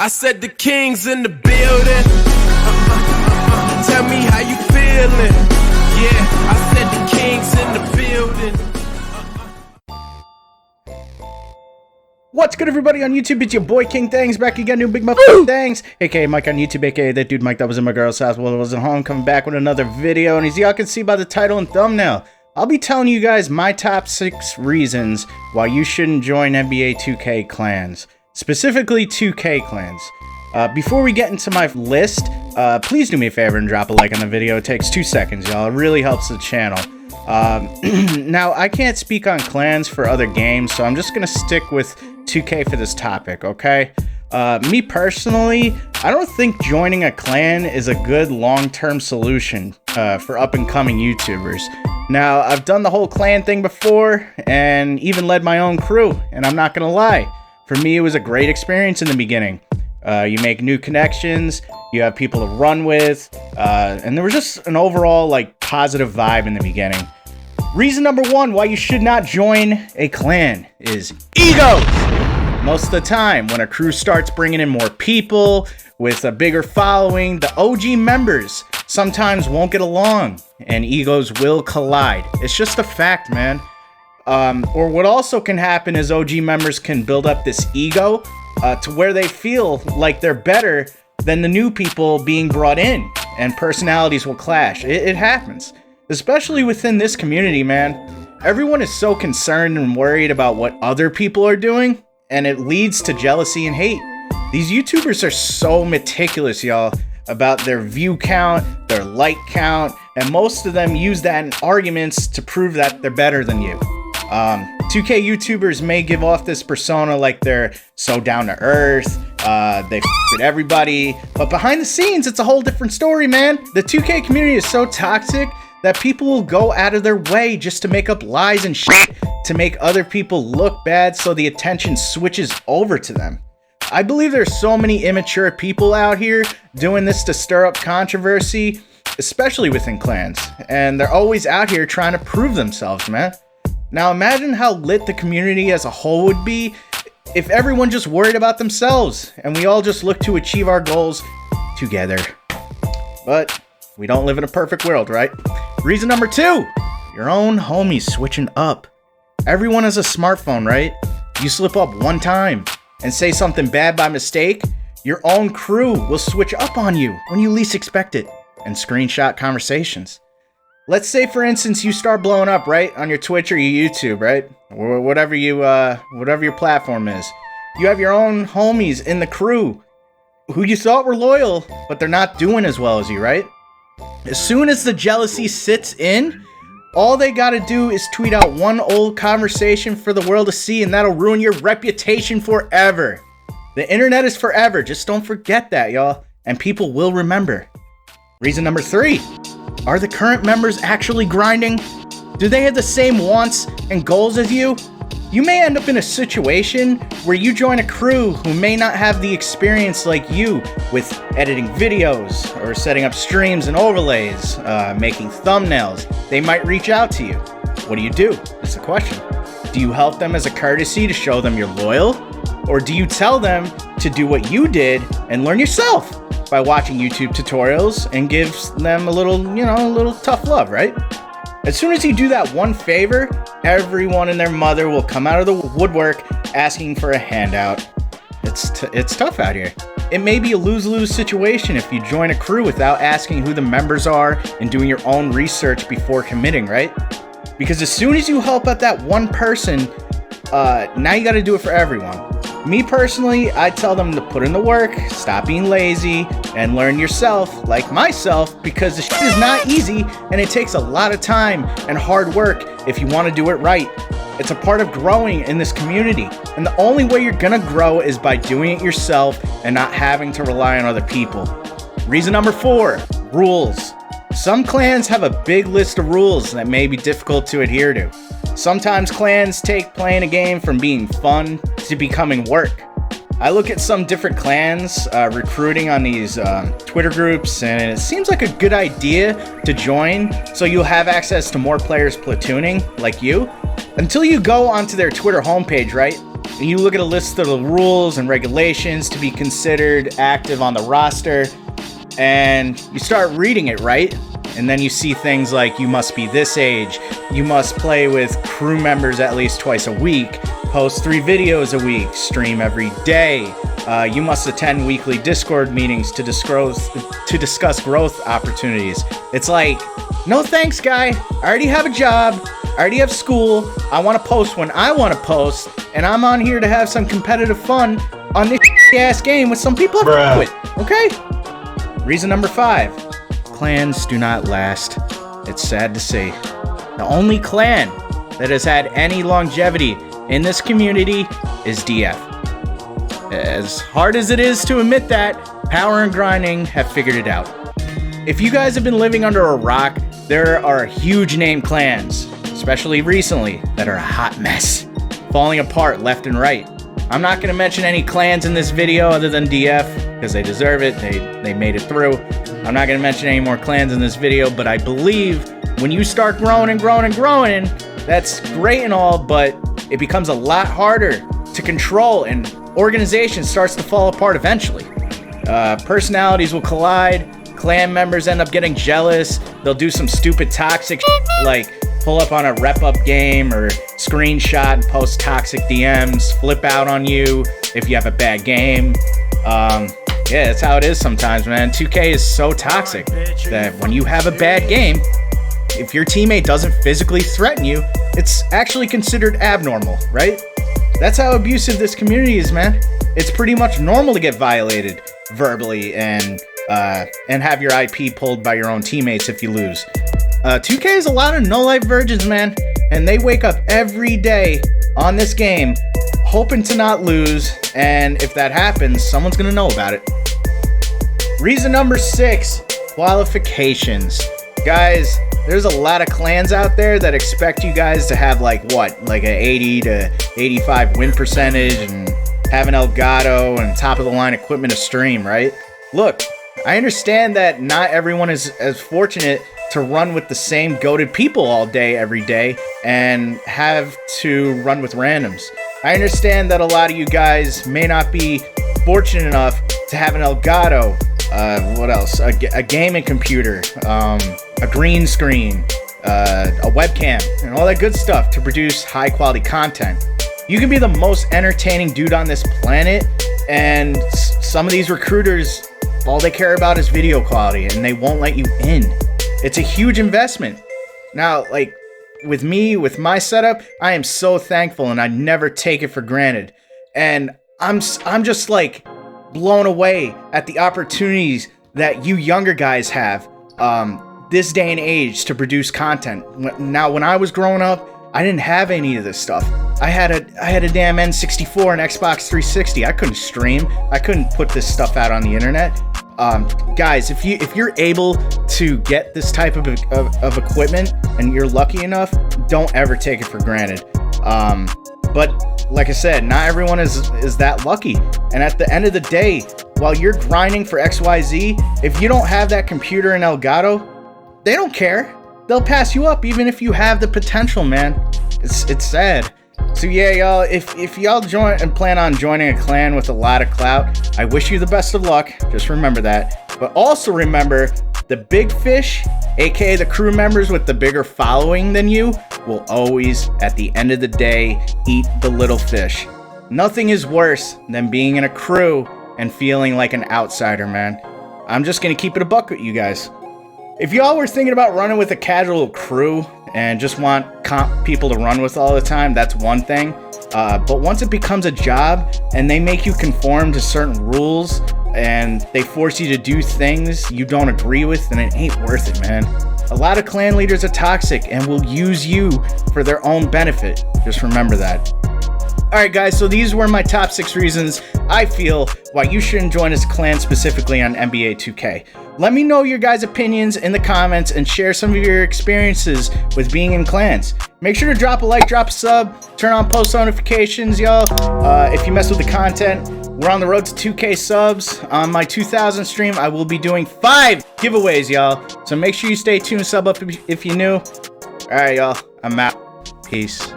I said the king's in the building. Tell me how you feeling. Yeah, I said the king's in the building. What's good, everybody on YouTube? It's your boy King Thangs back again, new Big Muff Thangs, aka Mike on YouTube, aka that dude Mike that was in my girl's house while I wasn't home, coming back with another video. And as y'all can see by the title and thumbnail, I'll be telling you guys my top 6 reasons why you shouldn't join NBA 2K clans, specifically 2K clans. Before we get into my list, please do me a favor and drop a like on the video. It takes 2 seconds, y'all. It really helps the channel. Now, I can't speak on clans for other games, so I'm just going to stick with 2K for this topic, okay? Me personally, I don't think joining a clan is a good long-term solution for up-and-coming YouTubers. Now, I've done the whole clan thing before, and even led my own crew, and I'm not gonna lie. For me, it was a great experience in the beginning. You make new connections, you have people to run with, and there was just an overall, like, positive vibe in the beginning. Reason number 1 why you should not join a clan is egos! Most of the time, when a crew starts bringing in more people with a bigger following, the OG members sometimes won't get along and egos will collide. It's just a fact, man. Or what also can happen is OG members can build up this ego to where they feel like they're better than the new people being brought in, and personalities will clash. It happens, especially within this community, man. Everyone is so concerned and worried about what other people are doing, and it leads to jealousy and hate. These YouTubers are so meticulous, y'all, about their view count, their like count, and most of them use that in arguments to prove that they're better than you. 2K YouTubers may give off this persona like they're so down to earth, they f with everybody, but behind the scenes, it's a whole different story, man. The 2K community is so toxic that people will go out of their way just to make up lies and shit to make other people look bad so the attention switches over to them. I believe there's so many immature people out here doing this to stir up controversy, especially within clans, and they're always out here trying to prove themselves, man. Now imagine how lit the community as a whole would be if everyone just worried about themselves and we all just look to achieve our goals together. But we don't live in a perfect world, right? Reason number 2, your own homies switching up. Everyone has a smartphone, right? You slip up one time and say something bad by mistake, your own crew will switch up on you when you least expect it and screenshot conversations. Let's say, for instance, you start blowing up, right, on your Twitch or your YouTube, right, or whatever your platform is. You have your own homies in the crew who you thought were loyal, but they're not doing as well as you, right? As soon as the jealousy sits in, all they gotta do is tweet out one old conversation for the world to see, and that'll ruin your reputation forever. The internet is forever, just don't forget that, y'all, and people will remember. Reason number 3. Are the current members actually grinding? Do they have the same wants and goals as you? You may end up in a situation where you join a crew who may not have the experience like you with editing videos or setting up streams and overlays, making thumbnails. They might reach out to you. What do you do? That's the question. Do you help them as a courtesy to show them you're loyal? Or do you tell them to do what you did and learn yourself by watching YouTube tutorials and give them a little, a little tough love, right? As soon as you do that one favor, everyone and their mother will come out of the woodwork asking for a handout. It's tough out here. It may be a lose-lose situation if you join a crew without asking who the members are and doing your own research before committing, right? Because as soon as you help out that one person, now you gotta do it for everyone. Me personally, I tell them to put in the work, stop being lazy, and learn yourself, like myself, because the shit is not easy and it takes a lot of time and hard work if you want to do it right. It's a part of growing in this community, and the only way you're gonna grow is by doing it yourself and not having to rely on other people. Reason number 4, rules. Some clans have a big list of rules that may be difficult to adhere to. Sometimes clans take playing a game from being fun to becoming work. I look at some different clans recruiting on these Twitter groups, and it seems like a good idea to join so you'll have access to more players platooning like you. Until you go onto their Twitter homepage, right? and you look at a list of the rules and regulations to be considered active on the roster, and you start reading it, right? And then you see things like you must be this age, you must play with crew members at least twice a week, post 3 videos a week, stream every day, you must attend weekly Discord meetings to discuss growth opportunities. It's like, no thanks, guy. I already have a job. I already have school. I want to post when I want to post, and I'm on here to have some competitive fun on this ass game with some people I with. Okay? Reason number 5. Clans do not last. It's sad to say. The only clan that has had any longevity in this community is DF. As hard as it is to admit that, Power and Grinding have figured it out. If you guys have been living under a rock, there are huge name clans, especially recently, that are a hot mess, falling apart left and right. I'm not going to mention any clans in this video other than DF, because they deserve it, they made it through. I'm not going to mention any more clans in this video, but I believe when you start growing and growing and growing, that's great and all, but it becomes a lot harder to control, and organization starts to fall apart eventually. Personalities will collide, clan members end up getting jealous, they'll do some stupid toxic shit, like pull up on a rep-up game or screenshot and post toxic DMs, flip out on you if you have a bad game. Yeah, that's how it is sometimes, man. 2K is so toxic that when you have a bad game, if your teammate doesn't physically threaten you, it's actually considered abnormal, right? That's how abusive this community is, man. It's pretty much normal to get violated verbally and have your IP pulled by your own teammates if you lose. 2K is a lot of no-life virgins, man, and they wake up every day on this game hoping to not lose, and if that happens, someone's gonna know about it. Reason number 6, qualifications. Guys, there's a lot of clans out there that expect you guys to have like an 80 to 85 win percentage and have an Elgato and top of the line equipment to stream, right? Look, I understand that not everyone is as fortunate to run with the same goated people all day, every day, and have to run with randoms. I understand that a lot of you guys may not be fortunate enough to have an Elgato, what else? A gaming computer, a green screen, a webcam, and all that good stuff to produce high quality content. You can be the most entertaining dude on this planet, and some of these recruiters, all they care about is video quality, and they won't let you in. It's a huge investment. Now, like, with me, with my setup, I am so thankful, and I never take it for granted. And I'm just like blown away at the opportunities that you younger guys have this day and age to produce content. Now, when I was growing up, I didn't have any of this stuff. I had a damn N64 and Xbox 360. I couldn't stream. I couldn't put this stuff out on the internet. Guys, if you're able to get this type of equipment and you're lucky enough, don't ever take it for granted. But like I said, not everyone is that lucky. And at the end of the day, while you're grinding for XYZ, if you don't have that computer in Elgato, they don't care. They'll pass you up even if you have the potential, man. It's sad. So yeah, y'all, if y'all join and plan on joining a clan with a lot of clout, I wish you the best of luck. Just remember that. But also remember, the big fish, aka the crew members with the bigger following than you, will always, at the end of the day, eat the little fish. Nothing is worse than being in a crew and feeling like an outsider, man. I'm just gonna keep it a buck with you guys. If y'all were thinking about running with a casual crew and just want comp people to run with all the time, that's one thing. But once it becomes a job and they make you conform to certain rules and they force you to do things you don't agree with, then it ain't worth it, man. A lot of clan leaders are toxic and will use you for their own benefit. Just remember that. Alright guys, so these were my top 6 reasons I feel why you shouldn't join this clan specifically on NBA 2K. Let me know your guys' opinions in the comments and share some of your experiences with being in clans. Make sure to drop a like, drop a sub, turn on post notifications, y'all. If you mess with the content, we're on the road to 2K subs. On my 2000 stream, I will be doing 5 giveaways, y'all. So make sure you stay tuned, sub up if you're new. Alright, y'all. I'm out. Peace.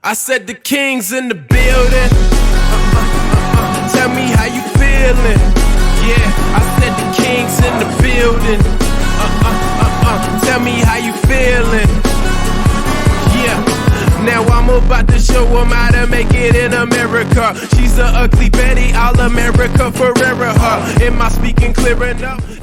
I said the king's in the building. Tell me how you feeling. Yeah, I said the king's in the building. Tell me how you feeling. Yeah. Now I'm about to show them how to make it in America. She's a ugly Betty, all America forever her. Am I speaking clear enough?